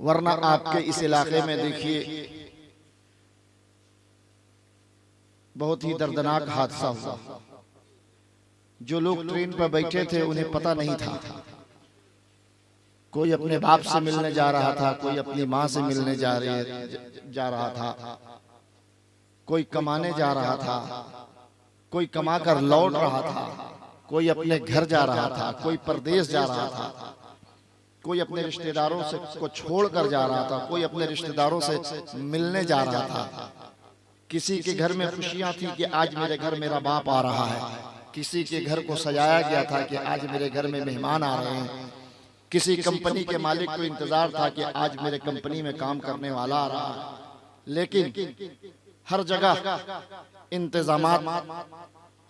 वरना आपके इस इलाके में देखिए बहुत ही दर्दनाक हादसा हुआ। जो लोग ट्रेन पर बैठे थे उन्हें पता नहीं था, कोई अपने बाप से मिलने जा रहा था, कोई अपनी माँ से मिलने जा रहा था, कोई कमाने जा रहा था, कोई कमा कर लौट रहा था, कोई अपने घर जा रहा था, कोई परदेश जा रहा था, कोई अपने रिश्तेदारों से को छोड़ कर जा रहा था, कोई अपने रिश्तेदारों से मिलने जा रहा था। किसी के घर में खुशियां थी कि आज मेरे घर मेरा बाप आ रहा है, किसी के घर को सजाया गया था कि आज मेरे घर में मेहमान आ रहे हैं, किसी कंपनी के मालिक को इंतजार था कि आज मेरे कंपनी में काम करने वाला आ रहा है। लेकिन हर जगह इंतजामात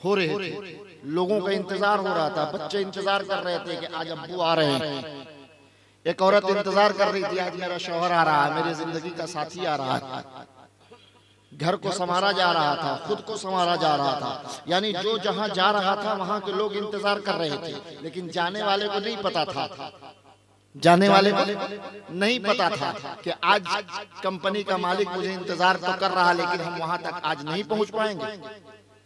हो रहे थे, लोगों का इंतजार हो रहा था, बच्चे इंतजार कर रहे थे कि आज अब्बू आ रहे हैं। एक औरत इंतजार कर रही थी, आज मेरा शौहर आ रहा है, मेरी जिंदगी का साथी आ रहा है। घर को संवारा जा रहा था, खुद को संवारा जा रहा था, यानी जो जहां जा रहा था वहां के लोग इंतजार कर रहे थे। लेकिन जाने वाले को नहीं पता था, जाने वाले को नहीं पता था कि आज कंपनी का मालिक मुझे इंतजार तो कर रहा, लेकिन हम वहां तक आज नहीं पहुंच पाएंगे।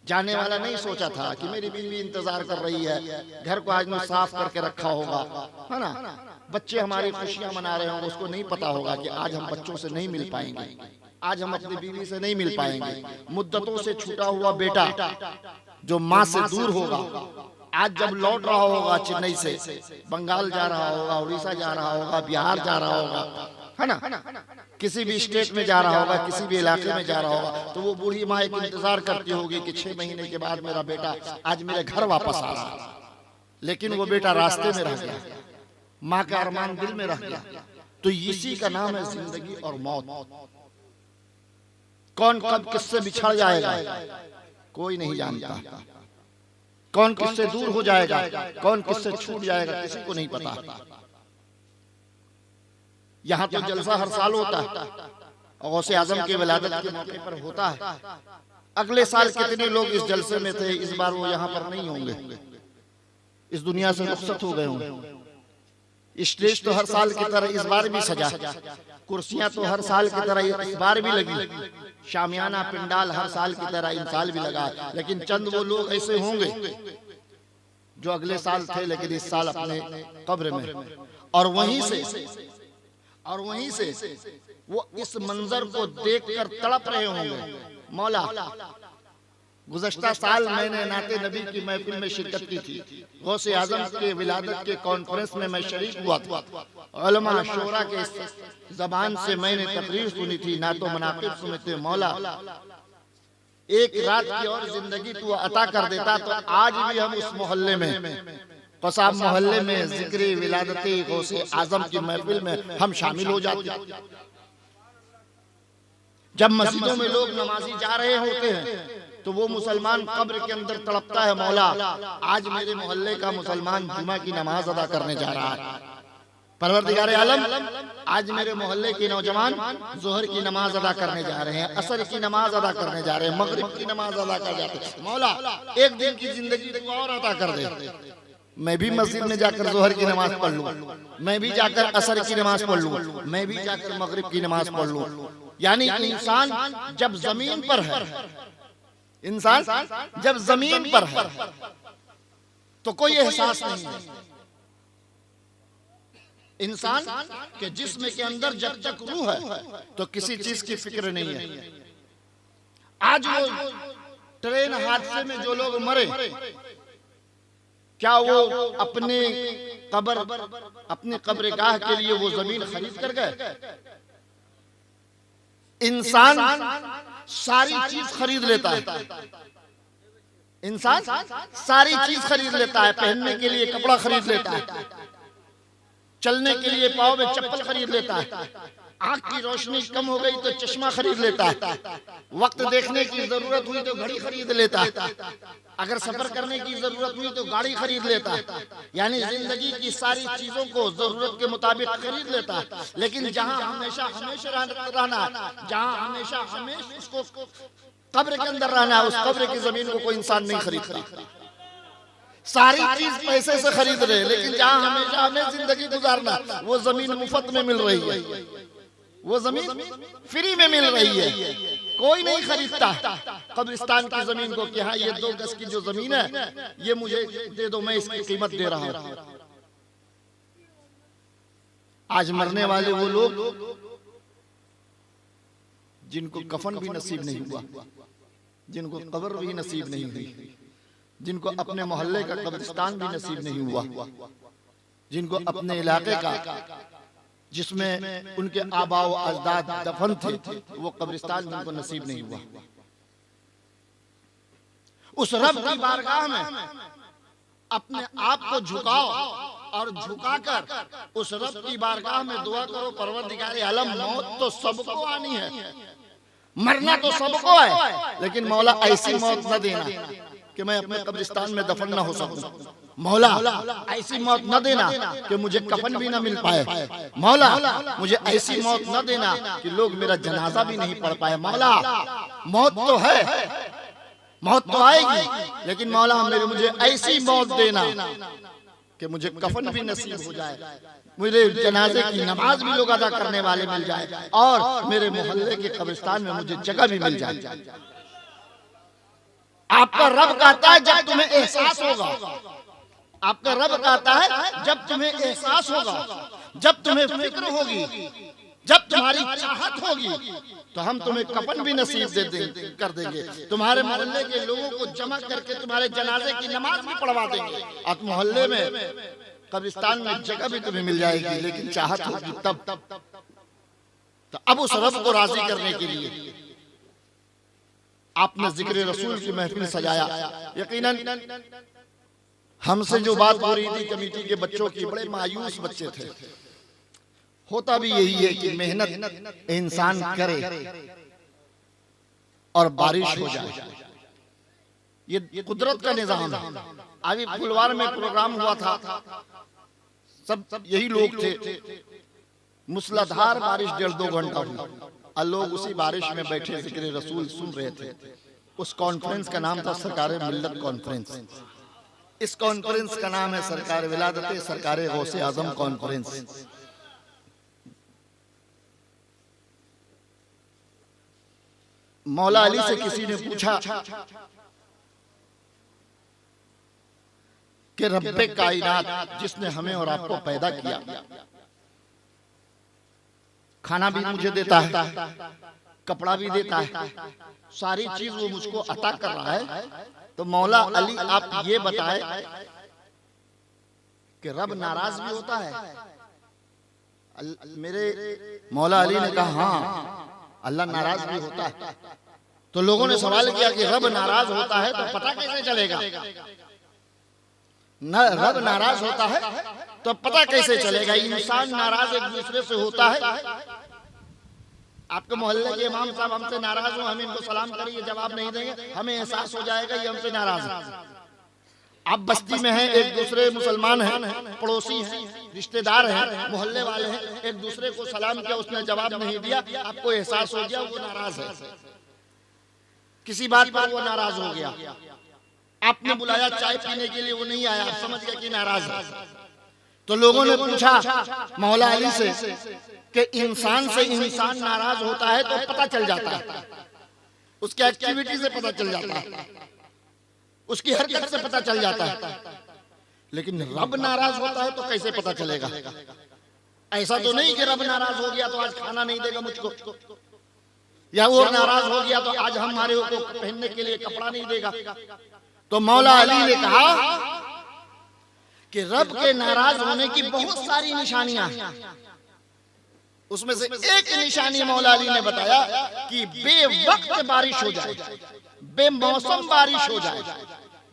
जाने वाला नहीं सोचा था कि मेरी बीवी इंतजार कर रही है, घर को आज मैं साफ करके रखा होगा, है ना, बच्चे हमारी खुशियां मना रहे होंगे। उसको नहीं पता होगा कि आज हम बच्चों से नहीं मिल पाएंगे, आज हम अपनी बीवी से नहीं मिल पाएंगे। मुद्दतों से छूटा हुआ बेटा जो माँ से दूर होगा, आज जब लौट रहा होगा चेन्नई से, बंगाल जा रहा होगा, उड़ीसा जा रहा होगा, बिहार जा रहा होगा, है ना, किसी भी स्टेट में जा रहा होगा, किसी भी इलाके में जा रहा होगा, तो वो बूढ़ी माँ एक इंतजार करती होगी कि 6 महीने के बाद मेरा बेटा आज मेरे घर वापस आ रहा है। लेकिन वो बेटा रास्ते में रह गया, माँ का अरमान दिल में रह गया। तो इसी का नाम है जिंदगी और मौत। कौन कब किससे बिछड़ जाएगा कोई नहीं जानता, कौन किससे दूर हो जाएगा, कौन किससे छूट जाएगा, किसी को नहीं पता। यहाँ तो जलसा हर साल होता है, गौसे आजम के विलादत के मौके पर होता है। अगले साल कितने लोग इस जलसे में थे, इस बार वो यहाँ पर नहीं होंगे, इस दुनिया से रुखसत हो गए होंगे। स्टेज तो हर साल की तरह इस बार भी सजा, कुर्सियां तो हर साल की तरह इस बार भी लगी, शामियाना पिंडाल हर साल की तरह इन साल भी लगा। लेकिन चंद वो लोग ऐसे होंगे जो अगले साल थे लेकिन इस साल अपने कब्र में, और वहीं से वो इस मंजर को देखकर तड़प रहे होंगे। मौला, गुज़श्ता साल मैंने नाते नबी की महफिल में शिरकत की थी, गौसे आजम के विलादत के कॉन्फ्रेंस में मैं शरीक हुआ था, उलमा शोरा के जबान से मैंने तकरीर सुनी थी, नातो मनाकिब सुने थे। मौला, एक रात की और जिंदगी तू अता कर देता तो आज भी हम उस मोहल्ले में, कसाब मोहल्ले में जिक्र विलादत गौसे आजम की महफिल में हम शामिल हो जाते। जब मस्जिदों में लोग नमाजी जा रहे होते हैं तो वो मुसलमान कब्र के अंदर तड़पता है, मौला आज मेरे मोहल्ले का मुसलमान जुमा की नमाज अदा करने जा रहा है। परवरदिगार आलम, आज मेरे मोहल्ले के नौजवान जोहर की नमाज अदा करने जा रहे हैं, असर की नमाज अदा करने जा रहे हैं, मगरिब की नमाज अदा कर जाते हैं। मौला एक दिन की जिंदगी तू और अदा कर दे, मैं भी मस्जिद में जाकर जोहर की नमाज पढ़ लूं, मैं भी जाकर असर की नमाज पढ़ लूं, मैं भी जाकर मगरिब की नमाज पढ़ लूं। यानी इंसान जब जमीन पर है, इंसान जब जमीन पर है तो कोई एहसास नहीं है। इंसान के जिस्म के अंदर जब तक रूह है तो किसी चीज की फिक्र नहीं है। आज वो ट्रेन हादसे में जो लोग मरे, क्या वो अपने कब्रगाह के लिए वो जमीन खरीद कर गए? इंसान सारी चीज खरीद लेता है, इंसान सारी चीज खरीद लेता है, पहनने के लिए कपड़ा खरीद लेता है, चलने के लिए पाँव में चप्पल खरीद लेता है, आंख की रोशनी कम हो गई तो चश्मा खरीद लेता है, वक्त देखने की जरूरत हुई तो घड़ी खरीद लेता है, अगर सफर करने की जरूरत हुई तो गाड़ी खरीद लेता है। यानी जिंदगी की सारी चीजों को जरूरत के मुताबिक खरीद लेता है। लेकिन जहां हमेशा रहना, जहां हमेशा उसको कब्र के अंदर रहना है, उस कब्र की जमीन को कोई इंसान नहीं खरीदता। सारी चीज पैसे से खरीद रहे, लेकिन जहाँ हमेशा हमें जिंदगी गुजारना, वो जमीन मुफ्त में मिल रही है, वो जमीन फ्री में मिल रही है, कोई नहीं खरीदता कब्रिस्तान की जमीन को कि हाँ ये 2 गज की जो जमीन है ये मुझे दे दो, मैं इसकी कीमत दे रहा हूं। आज मरने वाले वो लोग जिनको कफन भी नसीब नहीं हुआ, जिनको कब्र भी नसीब नहीं हुई, जिनको अपने मोहल्ले का कब्रिस्तान भी नसीब नहीं हुआ, जिनको अपने इलाके का जिसमें उनके आबा व अजदाद दफन थे वो कब्रिस्तान भी उनको नसीब नहीं हुआ। उस रब की बारगाह में अपने आप को झुकाओ और झुकाकर उस रब की बारगाह में दुआ करो, परवरदिगार आलम मौत तो सबको आनी है, मरना तो सबको है, लेकिन मौला ऐसी मौत न देना कि मैं अपने कब्रिस्तान में दफन न हो सकूं। मौला ऐसी मौत न देना कि मुझे कफन भी न मिल पाए। मौला मुझे ऐसी मौत न देना कि लोग मेरा जनाजा भी नहीं पढ़ पाए। मौला मौत तो है, मौत तो आएगी, लेकिन मौला मुझे ऐसी मौत देना कि मुझे कफन भी नसीब हो जाए, मुझे जनाजे की नमाज भी लोग अदा करने वाले मिल जाए, और मेरे मोहल्ले के कब्रिस्तान में मुझे जगह भी मिल जाए। आपका रब कहता है जब तुम्हें एहसास होगा, आपका रब कहता है जब तुम्हें एहसास होगा, जब तुम्हें फिक्र होगी, जब तुम्हारी चाहत होगी, तो हम तुम्हें कफन भी नसीब कर देंगे, तुम्हारे मोहल्ले के लोगों को जमा करके तुम्हारे जनाजे की नमाज भी पढ़वा देंगे, और मोहल्ले में कब्रिस्तान में जगह भी तुम्हें मिल जाएगी, लेकिन चाहत होगी तब। तो अब उस रब को राजी करने के लिए आपने जिक्र रसूल की महफिल सजाया। यकीनन हमसे जो बात हो रही थी कमेटी के बच्चों की, बड़े मायूस बच्चे थे। होता भी यही है कि मेहनत इंसान करे और बारिश हो जाए, ये कुदरत का निजाम है। अभी फुलवार में प्रोग्राम हुआ था, सब यही लोग थे, मूसलाधार बारिश 1.5-2 घंटा हुई, और लोग उसी बारिश में बैठे जिक्र रसूल सुन रहे थे। उस कॉन्फ्रेंस का नाम था सरकार मिल्लत कॉन्फ्रेंस। इस कॉन्फ्रेंस का नाम है सरकार विलादत सरकार गौसे आजम कॉन्फ्रेंस। मौला अली से किसी ने पूछा कि रब्बे कायनात जिसने हमें और आपको पैदा किया, खाना भी मुझे देता है, कपड़ा भी देता है, सारी चीज वो मुझको अता कर रहा है, तो मौला अली आप ये बताए कि रब नाराज भी होता है? मेरे मौला अली ने कहा हाँ अल्लाह नाराज भी होता है। तो लोगों ने सवाल किया कि रब नाराज होता है तो पता कैसे चलेगा? रब नाराज होता है तो पता कैसे चलेगा? इंसान नाराज एक दूसरे से होता है। आपके मोहल्ले के इमाम साहब हमसे नाराज हो, हम इनको सलाम करिए, जवाब नहीं देंगे, हमें एहसास हो जाएगा ये हमसे नाराज है। आप बस्ती में हैं, एक दूसरे मुसलमान हैं, पड़ोसी हैं, रिश्तेदार हैं, मोहल्ले वाले हैं, एक दूसरे को सलाम किया, उसने जवाब नहीं दिया, आपको एहसास हो गया वो नाराज है, किसी बात पर वो नाराज हो गया। आपने बुलाया चाय पीने के लिए, वो नहीं आया, आप समझ गए कि नाराज है। तो लोगों ने पूछा मौला अली से कि इंसान से इंसान नाराज होता है तो पता चल जाता है, उसकी एक्टिविटी से पता चल जाता है, उसकी हरकत से पता चल जाता है, लेकिन रब नाराज होता है तो कैसे पता चलेगा? ऐसा तो नहीं कि रब नाराज हो गया तो आज खाना नहीं देगा मुझको, या वो नाराज हो गया तो आज हमारे को पहनने के लिए कपड़ा नहीं देगा। तो मौला अली ने कहा कि रब के नाराज होने की बहुत सारी निशानियां हैं, उसमें से एक निशानी मौला अली ने बताया कि बेवक्त बारिश हो जाए, बेमौसम बारिश हो जाए,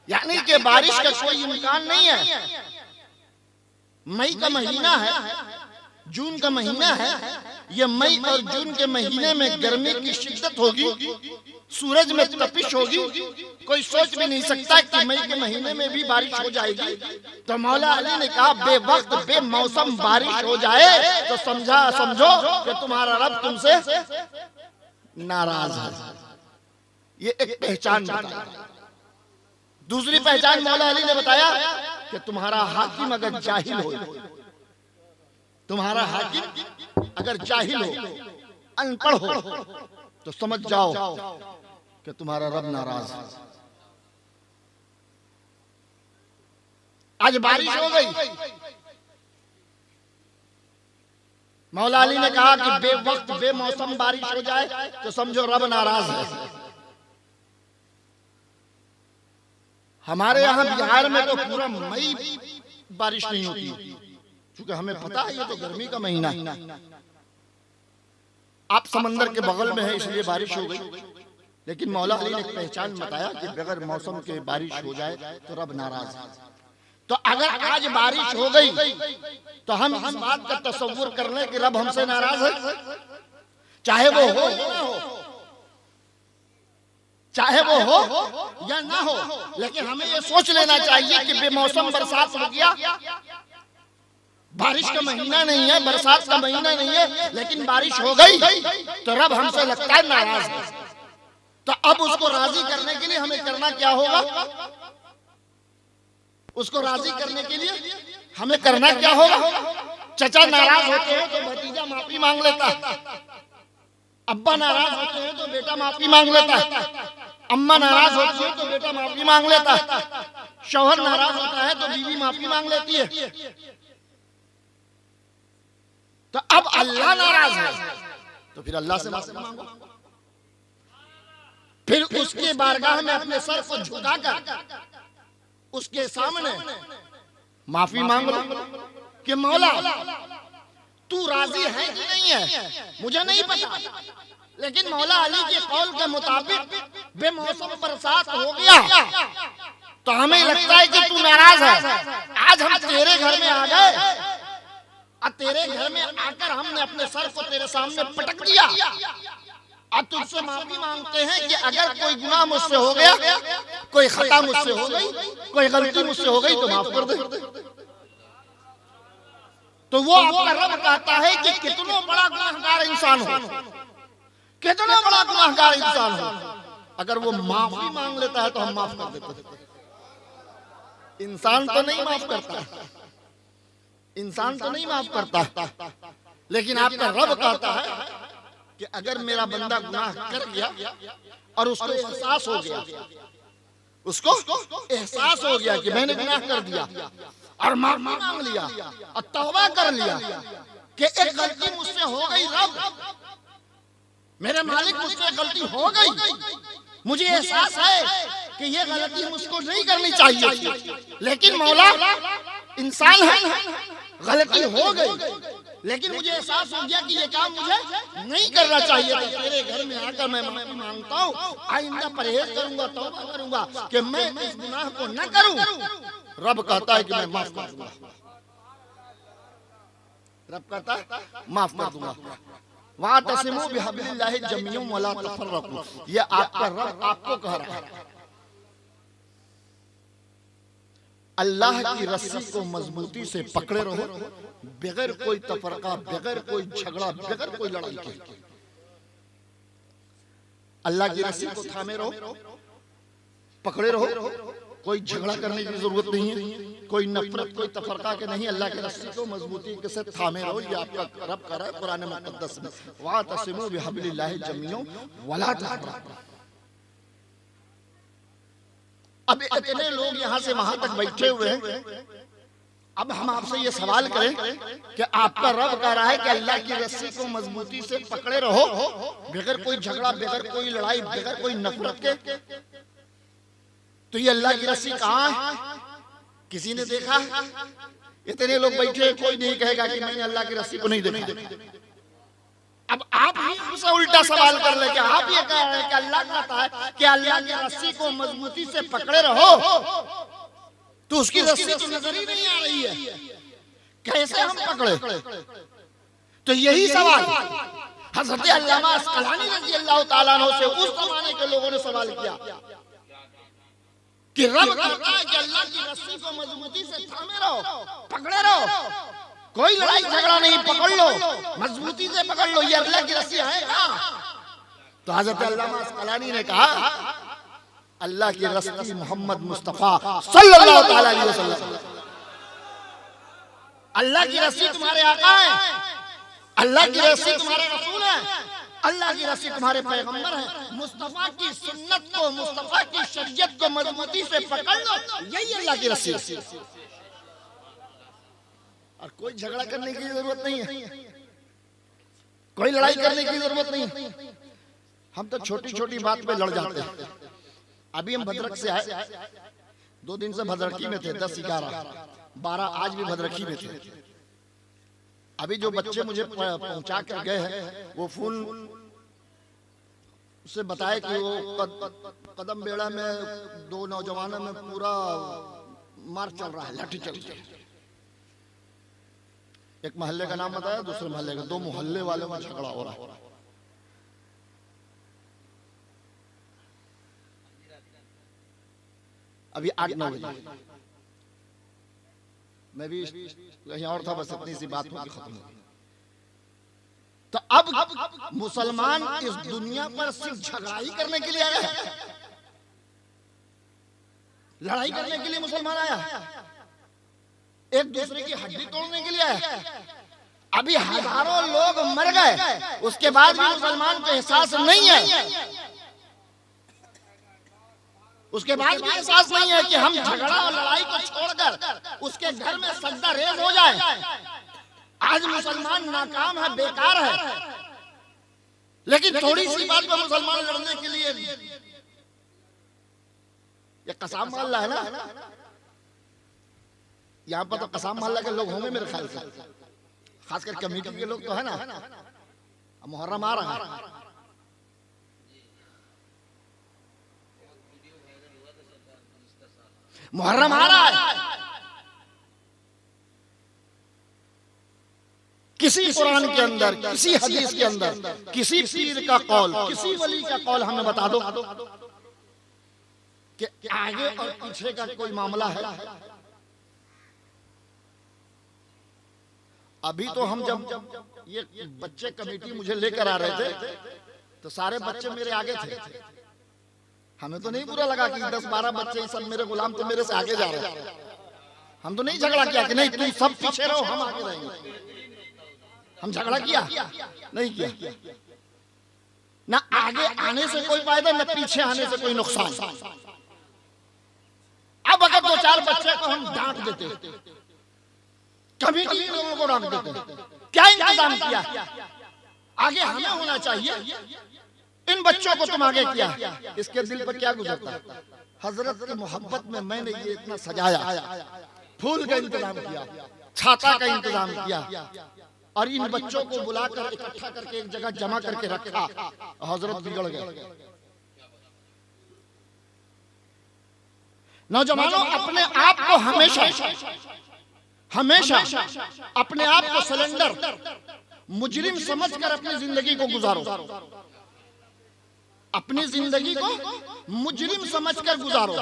यानी कि बारिश का कोई इम्कान नहीं है। मई का महीना है, जून का महीना है, ये मई और जून के महीने में गर्मी की शिद्दत होगी, सूरज में तपिश होगी, कोई सोच भी नहीं सकता कि मई के महीने में भी बारिश हो जाएगी। तो मौला अली ने कहा बेवक्त बेमौसम बारिश हो जाए तो समझो कि तुम्हारा रब तुमसे नाराज है। ये एक पहचान बताया। दूसरी पहचान मौला अली ने बताया कि तुम्हारा हाकिम अगर जाहिल हो, तुम्हारा हाकिम अगर जाहिल हो, अनपढ़ हो, तो समझ जाओ कि तुम्हारा रब नाराज है। आज बारिश हो गई, मौला अली ने कहा कि बेवक्त बेमौसम बारिश हो जाए तो समझो रब नाराज है। हमारे यहाँ बिहार में तो पूरा मई बारिश नहीं होती, क्योंकि हमें पता है ये तो गर्मी का महीना है। आप समंदर के बगल में है इसलिए बारिश हो गई, लेकिन मौला अली ने पहचान बताया कि बगैर मौसम के बारिश हो जाए तो रब नाराज है। तो अगर आज बारिश हो गई तो हम इस बात का तसव्वुर कर लें कि रब हमसे नाराज है, चाहे वो हो या ना हो, चाहे वो हो या ना हो। लेकिन हमें ये सोच लेना चाहिए कि बेमौसम बरसात हो गया, बारिश का महीना नहीं है, बरसात का महीना नहीं है, लेकिन बारिश हो गई तो रब हमसे लगता है नाराज है। तो अब उसको राजी करने के लिए हमें करना क्या होगा? उसको राजी करने के लिए हमें करना क्या होगा? चचा नाराज होते हैं तो भतीजा माफी मांग लेता है, अब्बा नाराज होते हैं तो बेटा माफी मांग लेता है, अम्मा नाराज होती है तो बेटा माफी मांग लेता है, शौहर नाराज होता है तो बीवी माफी मांग लेती है। तो अब अल्लाह नाराज है तो फिर अल्लाह से माफी मांगो, फिर उसके बारगाह में अपने सर को झुकाकर उसके सामने माफी मांग लो कि मौला तू राजी है कि नहीं है मुझे नहीं पता, लेकिन मौला अली के कौल के मुताबिक बेमौसम बरसात हो गया तो हमें लगता है कि तू नाराज है। आज हम तेरे घर में आ गए और तेरे घर में आकर हमने अपने सर को तेरे सामने पटक दिया, अब तुझसे माफी मांगते हैं कि अगर कोई गुनाह मुझसे हो गया, कोई खता मुझसे हो गई, कोई गलती मुझसे हो गई तो माफ कर दे। तो वो आपका रब कहता है कि कितना बड़ा गुनाहगार इंसान हो, कितना बड़ा गुनाहगार इंसान हो, अगर वो माफी मांग लेता है तो हम माफ कर देते। इंसान तो नहीं माफ करता, इंसान तो नहीं माफ करता, लेकिन आपका रब कहता है कि अगर मेरा बंदा गुनाह कर गया और उसको एहसास हो गया, उसको एहसास हो गया कि मैंने गुनाह कर दिया और माफी मांग लिया और तौबा कर लिया कि एक गलती मुझसे हो गई, रब मेरे मालिक मुझसे गलती हो गई, मुझे एहसास है कि ये गलती मुझको नहीं करनी चाहिए, लेकिन मौला इंसान है, गलती हो गई, लेकिन मुझे एहसास हो गया कि ये काम मुझे नहीं करना चाहिए। तो तेरे घर में आकर मैं माफी मांगता हूँ, आइंदा परहेज करूंगा, तौबा करूंगा कि मैं इस गुनाह को न करूं। रब कहता है कि मैं माफ कर दूंगा, रब कहता है माफ कर दूंगा। वातसिमू बिहब्लिल्लाहि जमीअन वला तफर्रकू, ये आपका रब आपको कह रहा है। अल्लाह की रस्सी को मजबूती से पकड़े रहो, बगैर कोई तफरका, बगैर कोई झगड़ा, बगैर कोई लड़ाई के। अल्लाह की रस्सी को थामे रहो, पकड़े रहो, कोई झगड़ा करने की जरूरत नहीं है, कोई नफरत, कोई तफरका के नहीं। अल्लाह की रस्सी को मजबूती के साथ थामे रहो, ये आपका रब कर रहा है कुरान मुक़द्दस में, वातसिमू बिहब्लिल्लाहि जमीअन वला तफर्रकू। अब इतने लोग यहाँ से वहां तक बैठे हुए हैं, अब हम आपसे ये सवाल करें कि आपका रब कह रहा है कि अल्लाह की रस्सी को मजबूती से पकड़े रहो, बगैर कोई झगड़ा, बगैर कोई लड़ाई, बगैर कोई नफरत के। तो ये अल्लाह की रस्सी कहाँ है? किसी ने देखा? इतने लोग बैठे, कोई नहीं कहेगा कि मैंने अल्लाह की रस्सी को नहीं देखा। अब आप ही हमसे उल्टा सवाल कर ले कि आप ये कह रहे हैं कि अल्लाह कहता है कि अल्लाह की रस्सी को मजबूती से पकड़े रहो, तो उसकी रस्सी तो नजर ही नहीं आ रही है, कैसे हम पकड़े? तो यही सवाल हजरत अल्लामा अस्कलानी रज़ियल्लाहु ताला अन्हु से उस जमाने के लोगों ने सवाल किया कि रब कहता है कि अल्लाह की रस्सी को मजबूती से थामे रहो, पकड़े रहो, कोई लड़ाई झगड़ा नहीं, पकड़ लो, मजबूती से पकड़ लो, ये अल्लाह की रस्सी है कहाँ? तो हजरत अल्लामा अस्कलानी ने कहा अल्लाह की रसूल मोहम्मद मुस्तफा सल्लल्लाहु ताला अलैहि वसल्लम। अल्लाह की रसूल तुम्हारे आका है, अल्लाह की रसूल तुम्हारे रसूल है, अल्लाह की रसूल तुम्हारे पैगंबर है। मुस्तफा की सुन्नत को, मुस्तफा की शरीयत को मजबूती से पकड़ लो, यही अल्लाह की रसूल। और कोई झगड़ा करने की जरूरत नहीं है, कोई लड़ाई करने की जरूरत नहीं है। हम तो छोटी छोटी बात पे लड़ जाते हैं। अभी हम भद्रक से आए, 2 दिन से भद्रकी में थे, 10, 11, 12 आज भी भद्रकी में थे। अभी जो बच्चे मुझे पहुंचा कर गए हैं वो फोन उससे बताए कि वो कदम बेड़ा में 2 नौजवानों में पूरा मार चल रहा है, लाठी चल रही है। एक मोहल्ले का नाम बताया, दूसरे मोहल्ले का, 2 मोहल्ले वालों में झगड़ा हो रहा है। अभी 8-9 बजे मैं भी कहीं और था, बस इतनी सी बात होगी, खत्म हो गई। तो अब मुसलमान इस दुनिया पर सिर्फ झगड़ा ही करने के लिए आया है, लड़ाई करने के लिए मुसलमान आया, एक दूसरे की हड्डी तोड़ने के लिए आया। अभी हजारों लोग मर गए, उसके बाद भी मुसलमान को एहसास नहीं है, उसके बाद भी एहसास नहीं है कि हम झगड़ा और लड़ाई को छोड़कर उसके घर में सजदा रेज हो जाए। आज मुसलमान नाकाम है, बेकार है, लेकिन थोड़ी सी बात पर मुसलमान लड़ने के लिए, ये कसाम मोहल्ला है ना, यहाँ पर तो कसाम मोहल्ला के लोग होंगे मेरे ख्याल से, खासकर कमेटी के लोग तो है ना। मुहर्रम आ रहा है, मुहर्रम आ रहा है। किसी कुरान के अंदर, किसी हदीस के अंदर, किसी पीर का कौल, किसी वली का कौल हमें बता दो कि आगे और पीछे का कोई मामला है। अभी तो हम जब ये बच्चे कमेटी मुझे लेकर आ रहे थे तो सारे बच्चे मेरे आगे थे। हमें तो नहीं बुरा लगा कि 10-12 बच्चे सब मेरे गुलाम तो मेरे से आगे जा रहे हैं। हम तो नहीं झगड़ा किया कि नहीं तुम सब पीछे रहो, हम आगे रहेंगे। हम झगड़ा किया नहीं किया, ना आगे आने से कोई फायदा, ना पीछे आने से कोई नुकसान। अब अगर 2-4 बच्चे को हम डांट देते, कमेटी के लोगों को डांट देते, क्या इंतजाम किया? आगे हमें होना चाहिए, इन बच्चों को तुम आगे किया, इसके दिल पर क्या गुजरता? हजरत की मोहब्बत में मैंने ये इतना सजाया, फूल का इंतजाम किया, छाता का इंतजाम किया, और इन बच्चों को बुलाकर इकट्ठा करके एक जगह जमा करके रखा। हजरत बिगड़ गए। नौजवानों, अपने आप को हमेशा अपने आप को सिलेंडर, मुजरिम समझकर अपनी जिंदगी को गुजारो। अपनी जिंदगी को मुजरिम समझकर गुजारो।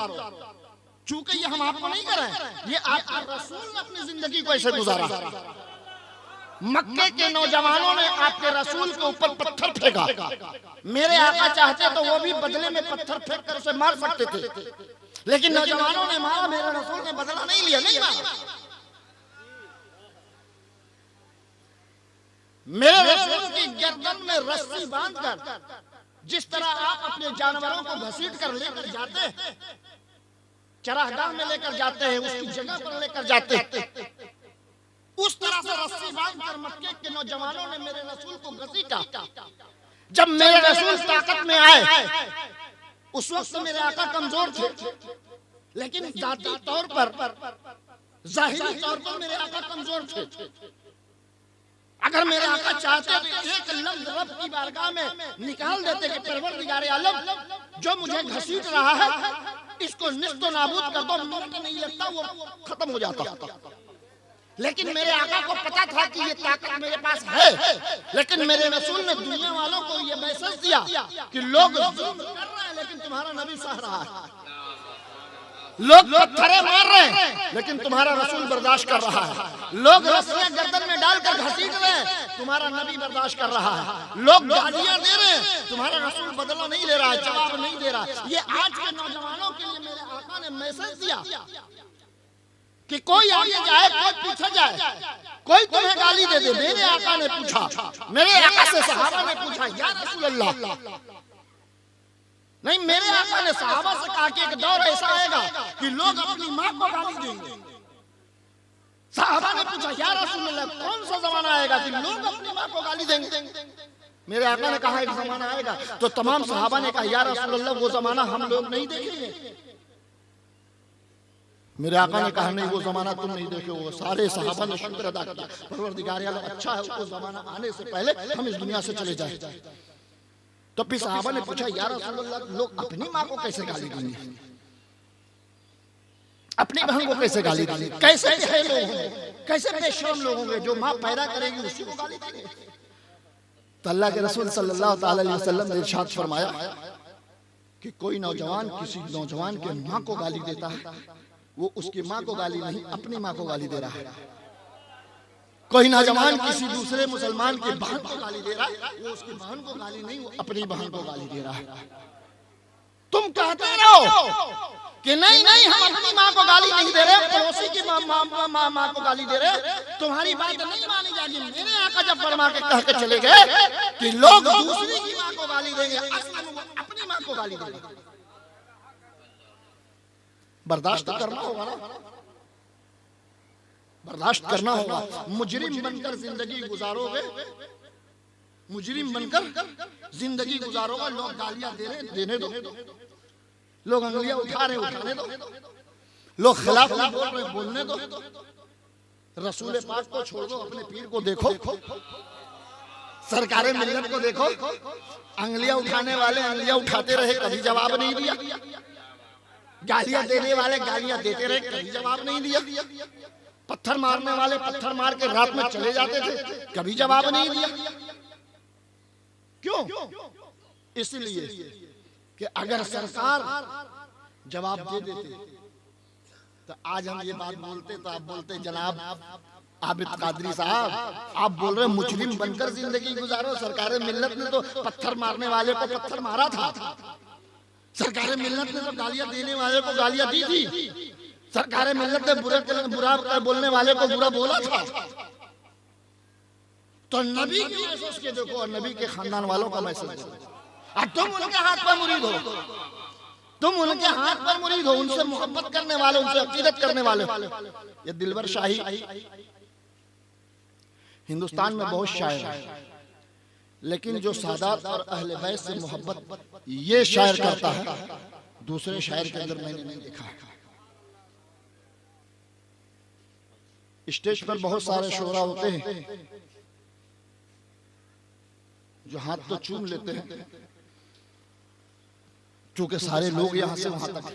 चूंकि ये हम आपको नहीं कर रहे हैं, ये आपके रसूल ने अपनी जिंदगी को ऐसे गुजारा। मक्के के नौजवानों ने आपके रसूल के ऊपर पत्थर फेंका। मेरे आका चाहते तो वो भी बदले में पत्थर फेंक कर उसे मार सकते थे, लेकिन नौजवानों ने मारा, मेरे रसूल ने बदला नहीं लिया, नहीं मारा। मेरे रसूल की गर्दन में रस्सी बांधकर जिस तरह आप अपने जानवरों को घसीट कर लेकर जाते हैं, चरागाह में लेकर जाते हैं, उसकी जगह पर लेकर जाते हैं, उस तरह से रस्सी बांधकर मक्के के नौजवानों ने मेरे रसूल को घसीटा। जब मेरे रसूल ताकत में आए, उस वक्त मेरे आका कमजोर थे, लेकिन जाती तौर पर, जाहिरी तौर पर मेरे आका कमजोर थे। अगर मेरे आका चाहते तो एक लफ्ज रब की बारगाह में निकाल देते कि परवरदिगारे आलम, जो मुझे घसीट रहा है इसको निस्तो नाबूद कर दो, मिनट नहीं लगता, वो खत्म हो जाता। लेकिन मेरे आका को पता था कि ये ताकत मेरे पास है, लेकिन मेरे रसूल ने दुनिया वालों को ये मैसेज दिया कि लोग जुल्म कर रहे हैं, लेकिन तुम्हारा नबी सह रहा है। लोग पत्थरे मार रहे हैं लेकिन तुम्हारा रसूल बर्दाश्त कर रहा है। लोग रस्सियां गर्दन में डालकर घसीट रहे हैं, तुम्हारा नबी बर्दाश्त कर रहा है। लोग गालियां दे रहे हैं, तुम्हारा रसूल बदला नहीं ले रहा है, जवाब नहीं दे रहा है। ये आज के नौजवानों के लिए मेरे आका ने मैसेज दिया कि कोई आगे जाए, कोई पीछे जाए, कोई तुम्हें गाली दे दे। मेरे आका ने पूछा, मेरे आका से सहाबा ने पूछा, या रसूल अल्लाह, नहीं, मेरे आका ने सहाबा से कहा कि एक दौर ऐसा आएगा कि लोग अपनी मां को गाली देंगे। सहाबा ने पूछा, या रसूल अल्लाह, कौन सा जमाना आएगा कि लोग अपनी मां को गाली देंगे? मेरे आका ने कहा एक जमाना आएगा। तो तमाम सहाबा ने कहा, या रसूल अल्लाह, वो जमाना हम लोग नहीं देखेंगे। मेरे आका ने कहा, नहीं, वो जमाना तुम नहीं देखोगे। सारे सहाबा ने शुक्र अदा किया, परवरदिगार आलम, अच्छा है वो जमाना आने से पहले हम इस दुनिया से चले जाए। तो फिर सहाबा ने पूछा, या रसूल अल्लाह, लोग अपनी माँ को कैसे गाली देंगे? अपनी बहन को कैसे गाली देंगे? कैसे है लोग होंगे, कैसे बेशर्म लोग होंगे जो माँ पैदा करेगी उसी को गाली देंगे? तो अल्लाह के रसूल सल्लल्लाहु अलैहि वसल्लम ने इरशाद फरमाया कि कोई नौजवान किसी नौजवान के माँ को गाली देता है, वो उसकी माँ को गाली नहीं, अपनी माँ को गाली दे रहा है। कोई नौजवान किसी दूसरे मुसलमान की बहन को गाली दे रहा है, वो उसकी बहन को गाली नहीं, वो अपनी बहन को गाली दे रहा है। तुम कहते रहो कि नहीं नहीं, हम अपनी माँ को गाली नहीं दे रहे, पड़ोसी की माँ को गाली दे रहे, तुम्हारी बात नहीं मानी जाएगी। मेरे आका जब फरमा के कह के चले गए कि लोग दूसरी की माँ को गाली देंगे, अपनी माँ को गाली देंगे, बर्दाश्त करना होगा ना, बर्दाश्त करना होगा। मुजरिम बनकर जिंदगी गुजारोगे, मुजरिम बनकर जिंदगी गुजारोगे। लोग गालियां दे रहे, देने दो। लोग अंगलियां उठा रहे, उठाने दो। लोग खिलाफ बोल रहे, बोलने दो। रसूल पाक को छोड़ दो, अपने पीर को देखो, सरकारे मिल्लत को देखो। अंगलियां उठाने वाले अंगलियां उठाते रहे, कभी जवाब नहीं दिया। गालियां देने वाले गालियां देते रहे, कभी जवाब नहीं दिया। पत्थर मारने वाले पत्थर मार के रात में चले जाते थे, कभी जवाब नहीं दिया। क्यों? इसलिए कि अगर सरकार जवाब दे देते तो आज हम ये बात बोलते, तो आप बोलते, जनाब आबिद कादरी साहब, आप बोल रहे मुजरिम बनकर जिंदगी गुजारो। सरकार मिल्लत ने तो पत्थर मारने वाले को पत्थर मारा था, सरकार मिल्लत ने तो गालियां देने वाले को गालियां दी थी, सरकार मिल्लत ने बुरा बोलने वाले को बुरा बोला था। तो नबी के मैसेज के देखो और नबी के खानदान वालों का मैसेज देखो। और तुम उनके हाथ पर मुरीद हो, तुम उनके हाथ पर मुरीद हो, उनसे मोहब्बत करने वाले, उनसे अकीदत करने वाले। ये दिलबर शाही हिंदुस्तान में बहुत शायर है, लेकिन जो सादात और अहले बैत से मोहब्बत ये शायर करता है, दूसरे शायर के अंदर मैंने नहीं देखा है। स्टेज पर बहुत सारे शोरा होते हैं जो हाथ तो चूम लेते हैं, क्योंकि सारे लोग यहां से वहां तक,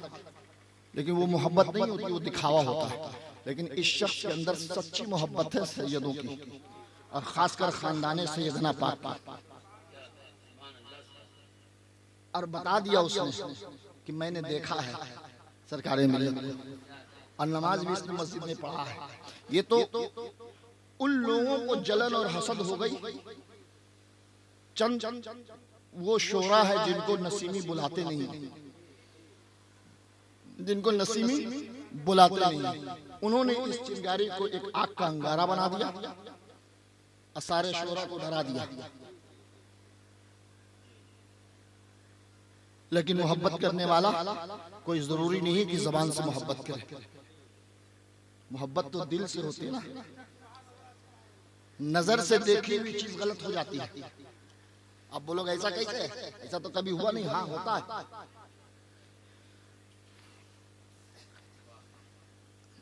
लेकिन वो मोहब्बत नहीं होती, वो दिखावा होता है। लेकिन इस शख्स के अंदर सच्ची मोहब्बत है सैयदों की, और खासकर खानदाने सैयदना पाक। और बता दिया उसने कि मैंने देखा है सरकारे मिल्लत, और नमाज भी इसने मस्जिद में पढ़ा है। ये तो उन लोगों को जलन और हसद हो गई, चंद वो शोरा है जिनको नसीमी बुलाते नहीं, जिनको नसीमी बुलाते नहीं, उन्होंने इस चिंगारी को एक आग का अंगारा बना दिया और सारे शोरा को डरा दिया। लेकिन मोहब्बत करने वाला कोई जरूरी नहीं है कि जबान से मोहब्बत करे, मोहब्बत तो दिल से होती है ना। नजर से देखी हुई चीज गलत हो जाती है। आप बोलोगे ऐसा कैसे है? ऐसा तो कभी हुआ नहीं। हाँ, होता है।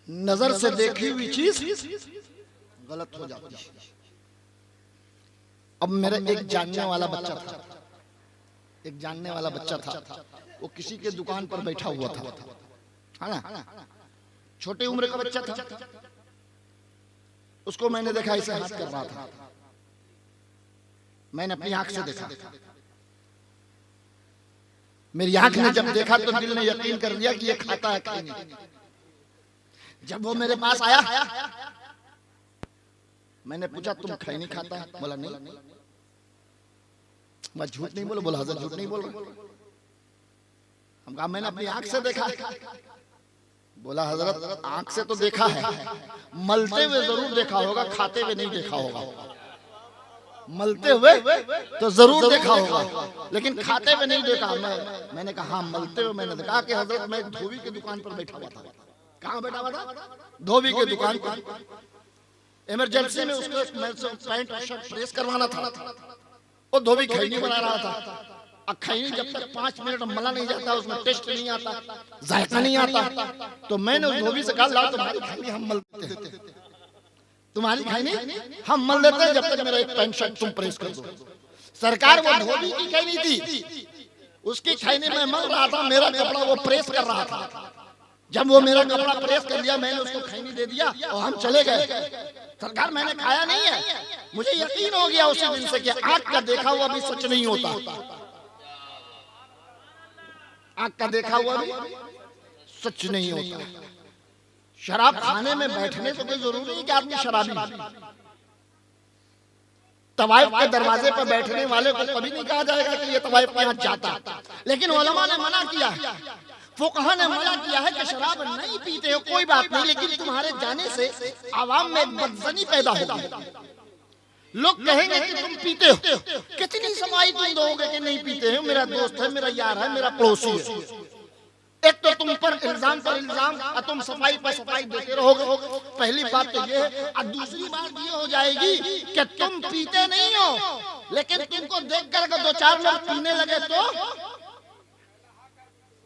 नजर से देखी हुई चीज गलत हो जाती है। अब मेरा एक जानने वाला बच्चा था, एक जानने वाला बच्चा था, वो किसी के दुकान पर बैठा हुआ था, है ना, छोटे उम्र का बच्चा था। उसको मैंने देखा ऐसे हाथ कर रहा था, मैंने अपनी आंख से देखा। मेरी आंख ने जब देखा तो दिल ने यकीन कर लिया कि ये खाता है खैनी। जब वो मेरे पास आया, मैंने पूछा तुम खैनी खाता है? बोला नहीं। मैं झूठ नहीं बोला। बोला हजरत झूठ नहीं बोल रहा। हम कहा मैंने अपनी आंख से देखा। बोला हजरत आंख से तो देखा है, मलते हुए जरूर देखा होगा, खाते हुए नहीं देखा होगा। मलते हुए तो जरूर देखा होगा, लेकिन खाते हुए नहीं देखा। मैंने कहा हाँ मलते हुए मैंने देखा। कि हजरत मैं धोबी की दुकान पर बैठा हुआ था। कहाँ बैठा हुआ था? धोबी की दुकान पर। इमरजेंसी में उसको पैंट और शर्ट प्रेस करवाना था। वो धोबी खैनी बना रहा था। खैनी जब तक 5 मिनट मला नहीं जाता, उसमें टेस्ट नहीं आता, जायका नहीं आता। तो मैंने उस धोबी से कहा लाओ तुम्हारी खैनी हम मलते हैं, तुम्हारी खैनी हम मल देते हैं जब तक मेरा एक पैंट शर्ट तुम प्रेस कर दो। सरकार वो धोबी की खैनी थी, उसकी खैनी में मल रहा था, मेरा कपड़ा वो प्रेस कर रहा था। जब वो मेरा कपड़ा प्रेस कर लिया, मैंने उसको खैनी दे दिया और हम चले गए। सरकार मैंने खाया नहीं है। मुझे यकीन हो गया उसी दिन से कि आंख का देखा हुआ भी सच नहीं होता। आंख का देखा हुआ भी सच नहीं होता। शराब खाने में बैठने से कोई जरूरी नहीं कि आदमी शराबी। तवाइफ के दरवाजे पर बैठने वाले को कभी नहीं कहा जाएगा कि ये तवाइफ के यहाँ जाता। लेकिन उलमा ने मना किया है, फुकहा ने मना किया है कि शराब नहीं पीते हो कोई बात नहीं, लेकिन तुम्हारे जाने से आवाम में बदजनी पैदा होगी। लोग कहेंगे कि तुम पीते हो, कितनी सफाई तुम दोगे कि नहीं पीते हो? मेरा दोस्त है, मेरा यार है, मेरा पड़ोसी है। एक तो तुम पर इल्जाम और तुम सफाई पर सफाई देते रहोगे। पहली बात तो ये है। और दूसरी बात ये हो जाएगी कि तुम पीते नहीं हो, लेकिन तुमको देख कर अगर 2-4 लोग पीने लगे तो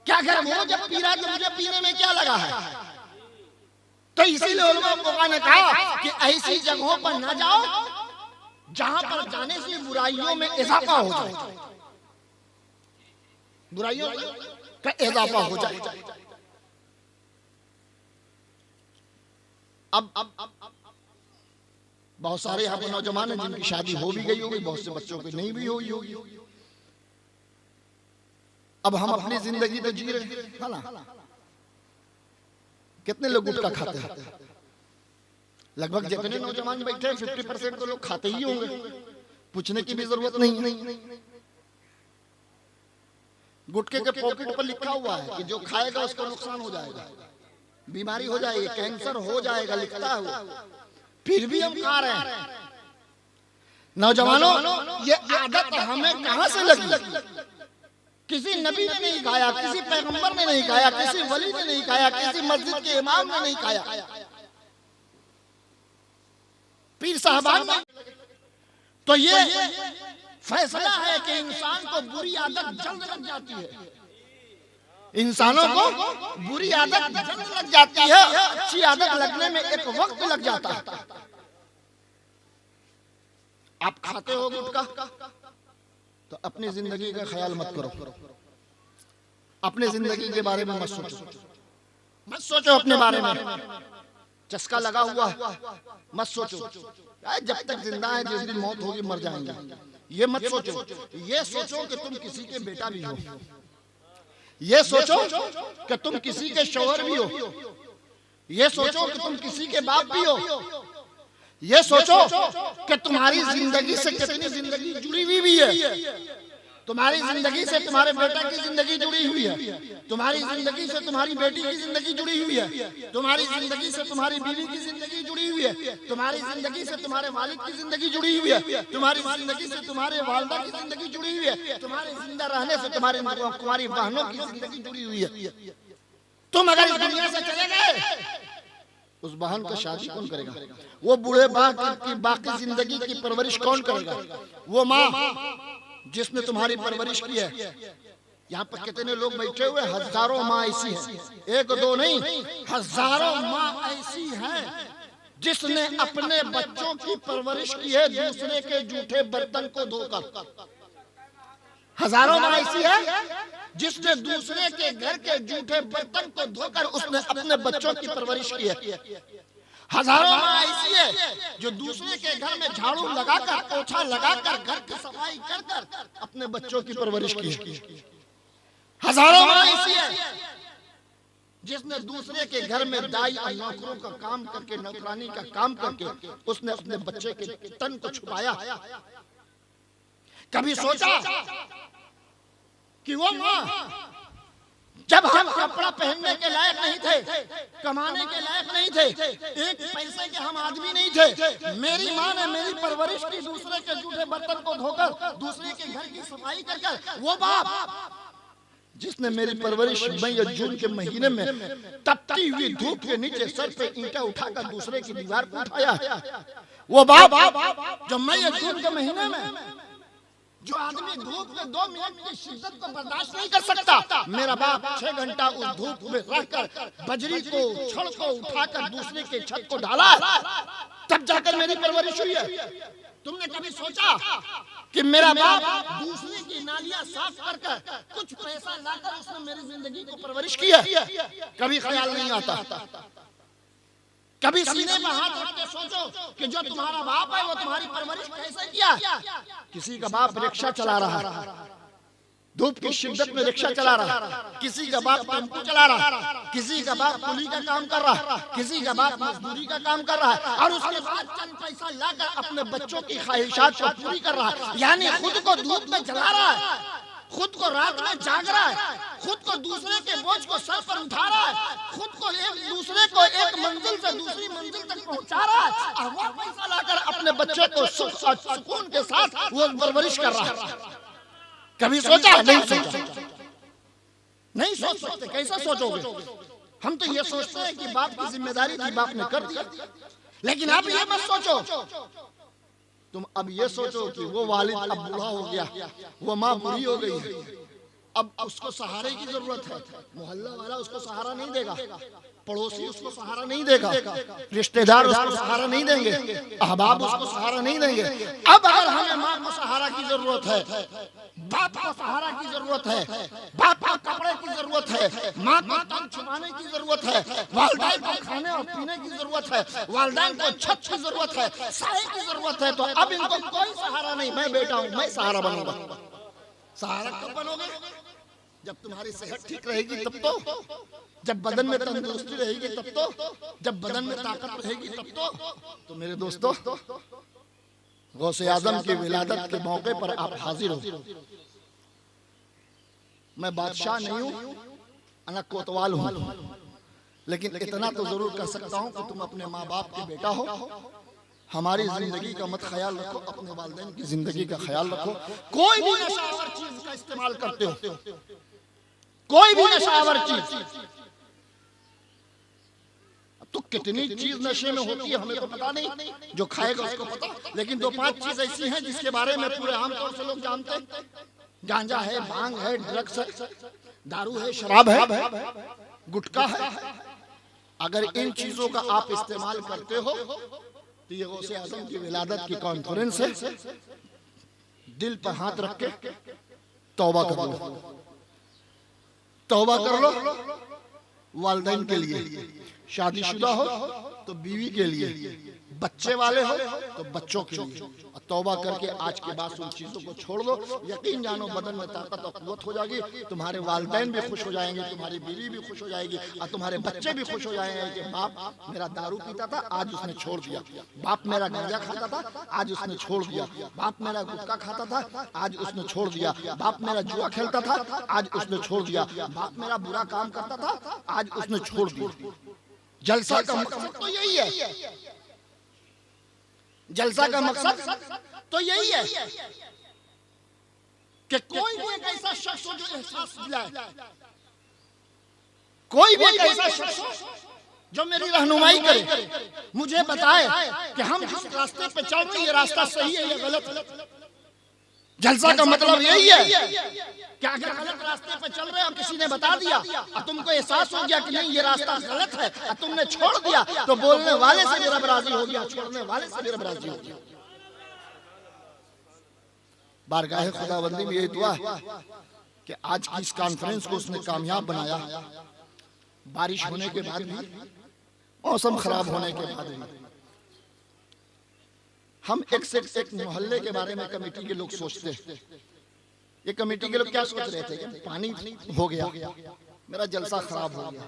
क्या कर? वो जब पी रहा तो मुझे पीने में क्या लगा है? तो इसीलिए उलमा ने कहा कि ऐसी जगहों पर ना जाओ जहां पर जाने से बुराइयों में इजाफा हो जाए, बुराइयों का इजाफा हो जाए। अब बहुत सारे यहाँ पर नौजवान हैं जिनकी शादी हो भी गई होगी, बहुत से बच्चों की नहीं भी हुई होगी। अब हम अपनी जिंदगी तो जी रहे हैं ना। कितने लोग गुटखा खाते हैं? लगभग जितने नौजवान बैठे हैं 50% तो लोग खाते ही होंगे, पूछने की भी जरूरत नहीं। गुटखे के पॉकेट पर लिखा हुआ है कि जो खाएगा उसको नुकसान हो जाएगा, बीमारी हो जाएगी, कैंसर हो जाएगा, लिखता है वो। फिर भी हम खा रहे हैं। नौजवानों, ये आदत हमें कहां से लगी? किसी नबी ने नहीं खाया, किसी पैगंबर ने नहीं खाया, किसी वली ने नहीं खाया, किसी मस्जिद के इमाम ने नहीं खाया, पीर साहबान ने। तो ये फैसला है कि इंसान को बुरी आदत जल्द लग जाती है। इंसानों को बुरी आदत जल्द लग जाती है, अच्छी आदत लगने में एक वक्त लग जाता है। आप खाते हो गुटखा तो अपनी जिंदगी का ख्याल मत करो, अपने जिंदगी के बारे में मत सोचो अपने बारे में। चस्का लगा हुआ मत सोचो, जब तक जिंदा है जिस दिन मौत होगी मर जाएंगे, ये मत सोचो। ये सोचो कि तुम किसी के बेटा भी हो, ये सोचो कि तुम किसी के शौहर भी हो, ये सोचो कि तुम किसी के बाप भी हो, ये सोचो कि तुम्हारी जिंदगी से कितनी जिंदगी जुड़ी हुई भी है। तुम्हारी जिंदगी से तुम्हारे बेटा की जिंदगी जुड़ी हुई है, तुम्हारी जिंदगी से तुम्हारी बेटी की जिंदगी जुड़ी हुई है, तुम्हारी जिंदगी से तुम्हारी बीवी की जिंदगी जुड़ी हुई है, तुम्हारी जिंदगी से तुम्हारे वालिद की जिंदगी जुड़ी हुई है, तुम्हारी जिंदगी से तुम्हारे वालिदा की जिंदगी जुड़ी हुई है, तुम्हारे जिंदा रहने से तुम्हारी बहनों की जिंदगी जुड़ी हुई है। तुम अगर इस दुनिया से चले गए, उस बहन को शादी कौन करेगा? वो बूढ़े की बाकी जिंदगी की परवरिश कौन करेगा? वो माँ जिसने तुम्हारी परवरिश की है। यहाँ पर कितने लोग बैठे हुए, हजारों माँ ऐसी हैं, एक दो नहीं, हजारों माँ ऐसी हैं जिसने अपने बच्चों की परवरिश की है दूसरे के जूठे बर्तन को धोकर। हजारों माँ ऐसी है जिसने दूसरे के घर के जूठे बर्तन को धोकर उसने अपने बच्चों की परवरिश की है। हजारों माँ ऐसी है जो दूसरे के घर में झाड़ू लगाकर, पोछा लगाकर, घर की सफाई कर अपने बच्चों की परवरिश की है। हजारों माँ ऐसी है जिसने दूसरे के घर में दाई और नौकरों का काम करके, नौकरानी का काम करके उसने अपने बच्चे के तन को छुपाया। कभी सोचा कि वो माँ जब हम कपड़ा पहनने के लायक नहीं थे, कमाने के लायक नहीं थे, एक पैसे के हम आदमी नहीं थे, मेरी माँ ने मेरी परवरिश की, दूसरे के जूठे बर्तन को धोकर, दूसरे के घर की सफाई कर, वो बाप जिसने मेरी परवरिश मई या जून के महीने में तपती हुई धूप के नीचे सर पे ईंटा उठाकर दूसरे की दीवार को उठाया, वो बाप जो मई या जून के महीने में जो आदमी धूप में 2 मिनट की शिद्दत को बर्दाश्त नहीं कर सकता, मेरा बाप 6 घंटा उस धूप में रहकर बजरी को, छड़ को उठाकर दूसरे के छत को डाला, तब जाकर मेरी परवरिश हुई है। तुमने कभी सोचा कि मेरा बाप दूसरे की नालियां साफ कर कुछ पैसा लाकर उसने मेरी जिंदगी को परवरिश की है? कभी ख्याल नहीं आता। कभी सीने में हाथ रख के सोचो कि जो तुम्हारा बाप है वो तुम्हारी परवरिश कैसे किया? किसी का बाप रिक्शा चला रहा है, धूप की शिद्दत में रिक्शा चला रहा, किसी का बाप टेम्पो चला रहा, किसी का बाप कुली का काम कर रहा, किसी का बाप मजदूरी का काम कर रहा है, और उसके बाद चंद पैसा लाकर अपने बच्चों की ख्वाहिशात को पूरी कर रहा है। यानी खुद को धूप में जला रहा है, खुद को रात में जाग रहा है, खुद को दूसरे के बोझ को सर पर उठा रहा है, खुद को एक दूसरे को एक मंजिल से दूसरी मंजिल तक पहुंचा रहा है, और वो पैसा लाकर अपने बच्चे को सुख और सुकून के साथ वो परवरिश कर रहा है। कभी सोचा? नहीं सोचा, नहीं सोच सकते। कैसा सोचोगे? हम तो ये सोचते हैं कि बाप की जिम्मेदारी थी, बाप ने कर दिया। लेकिन अब ये मत सोचो, तुम अब ये सोचो कि वो वालिद अब बूढ़ा हो गया, वो माँ बुरी हो गई है, अब उसको सहारे की जरूरत है। मोहल्ला वाला उसको सहारा नहीं देगा, पड़ोसी उसको सहारा नहीं देगा, रिश्तेदार उसको सहारा नहीं देंगे, अहबाब उसको सहारा नहीं देंगे। अब अगर हमें माँ को सहारा की जरूरत है, बाप को सहारा की जरूरत है, बाप को कपड़े की जरूरत है, माँ को तन छुपाने की जरूरत है, वालिदैन को खाने और पीने की जरूरत है, वालिदैन को छत की जरूरत है, साए की जरूरत है, तो अब इनको कोई सहारा नहीं। मैं बेटा हूँ, मैं सहारा बनूंगा। सहारा कब बनोगे? जब तुम्हारी सेहत ठीक रहेगी तब तो, जब बदन में तंदुरुस्ती रहेगी तब तो, जब बदन में ताकत रहेगी तब तो मेरे दोस्तों, गौसे आजम की विलादत के मौके पर आप हाजिर हो। मैं बादशाह नहीं हूँ, अना कोतवाल हूँ, लेकिन इतना तो जरूर कर सकता हूँ कि तुम अपने माँ बाप के बेटा हो। हमारी जिंदगी का मत ख्याल रखो, अपने वालिदैन की जिंदगी का ख्याल रखो। कोई भी नशावर चीज का इस्तेमाल करते हो, कोई भी नशावर चीज, तो कितनी चीज नशे में होती है हमें तो पता नहीं, जो खाएगा उसको पता। लेकिन 2-5 चीज ऐसी हैं जिसके बारे में पूरे आमतौर से लोग जानते हैं। गांजा है, भांग है, ड्रग्स है, दारू है, शराब है, गुटखा है। अगर इन चीजों का आप इस्तेमाल करते हो तो ये गौसे आजम की विलादत की कॉन्फ्रेंस है, दिल पर हाथ रख के तौबा कर लो, तौबा कर लो। वालिदैन के लिए, शादीशुदा हो तो बीवी के लिए, बच्चे वाले हो तो बच्चों के लिए, और तौबा करके आज के बाद उन चीजों को छोड़ दो। यकीन जानो बदन में ताकत और कुव्वत हो जाएगी, तुम्हारे वालिदैन भी खुश हो जाएंगे, तुम्हारी बीवी भी खुश हो जाएगी, और तुम्हारे बच्चे भी खुश हो जाएंगे कि बाप मेरा दारू पीता था, आज उसने छोड़ दिया, बाप मेरा गांजा खाता था, आज उसने छोड़ दिया, बाप मेरा गुटखा खाता था, आज उसने छोड़ दिया, बाप मेरा जुआ खेलता था, आज उसने छोड़ दिया, बाप मेरा बुरा काम करता था, आज उसने छोड़ दिया। जलसा का मकसद तो यही है, जलसा का मकसद तो यही है कि कोई भी एक ऐसा शख्स हो जो एहसास दिलाए, कोई भी एक ऐसा शख्स हो जो मेरी रहनुमाई करे, मुझे बताए कि हम जिस रास्ते पे चल रहे हैं ये रास्ता सही है या गलत है। जलसा का मतलब यही है कि अगर गलत रास्ते पे चल रहे हो, किसी ने बता दिया और तुमको एहसास हो गया कि नहीं ये रास्ता गलत है, और तुमने छोड़ दिया, तो बोलने वाले से भी रब राजी हो गया, छोड़ने वाले से भी रब राजी हो गया। बारगाह खुदाबंदी में यही दुआ कि आज की इस कॉन्फ्रेंस को उसने कामयाब बनाया। बारिश होने के बाद भी, मौसम खराब होने के बाद भी, हम एक से एक मोहल्ले के बारे में कमेटी के लोग सोचते हैं ये कमेटी के लोग क्या सोच रहे थे कि पानी हो गया, मेरा जलसा खराब हो गया,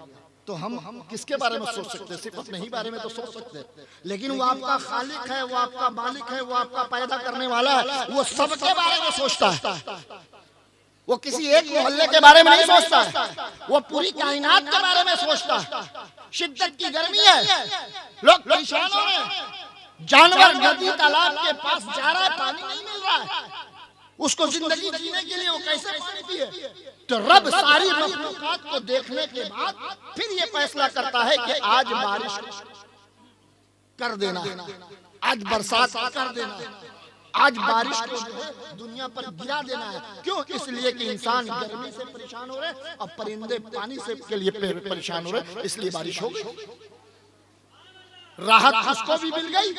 तो हम किसके बारे में सोच सकते हैं? सिर्फ अपने ही बारे में तो सोच सकते हैं, लेकिन वो आपका खालिक है, वो आपका मालिक है, वो आपका पैदा करने वाला है, वो सबके बारे में सोचता है। वो किसी एक मोहल्ले के बारे में नहीं सोचता है, वो पूरी कायनात के बारे में सोचता है। शिद्दत की गर्मी है, लोग परेशान हो रहे हैं, जानवर नदी तालाब के पास जा रहा है, पानी नहीं मिल रहा है, उसको जिंदगी जीने के लिए वो कैसे पानी पिए? तो रब सारी मखलूकात को देखने के बाद फिर ये फैसला करता है कि आज बारिश कर देना, आज बरसात कर देना, आज बारिश को जो है दुनिया पर गिरा देना है। क्यों? इसलिए कि इंसान गर्मी से परेशान हो रहे और परिंदे पानी से के लिए परेशान हो रहे, इसलिए बारिश हो गई। राहत उसको भी मिल गई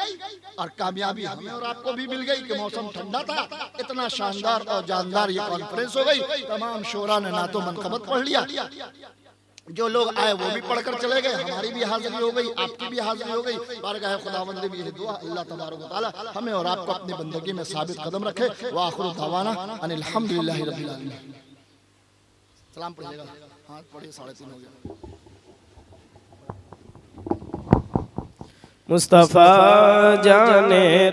और कामयाबी हमें और आपको भी मिल गई कि मौसम ठंडा था। इतना शानदार और जानदार ये कॉन्फ्रेंस हो गई, तमाम शोरा ने नातो मनकबत पढ़ लिया, जो लोग आए वो भी पढ़कर चले गए, हमारी भी हाजिरी हो गई, आपकी भी हाजिरी हो गई। बारगाह खुदावंद में ये दुआ, अल्लाह तबारक व तआला हमें और आपको अपनी बंदगी में साबित कदम रखे। व आखिरु दावाना अनिल हम्दुलिल्लाहि रब्बिल आलमीन। सलाम पढ़िएगा, हाथ पढ़िए, 3:30 हो गया। मुस्तफा जाने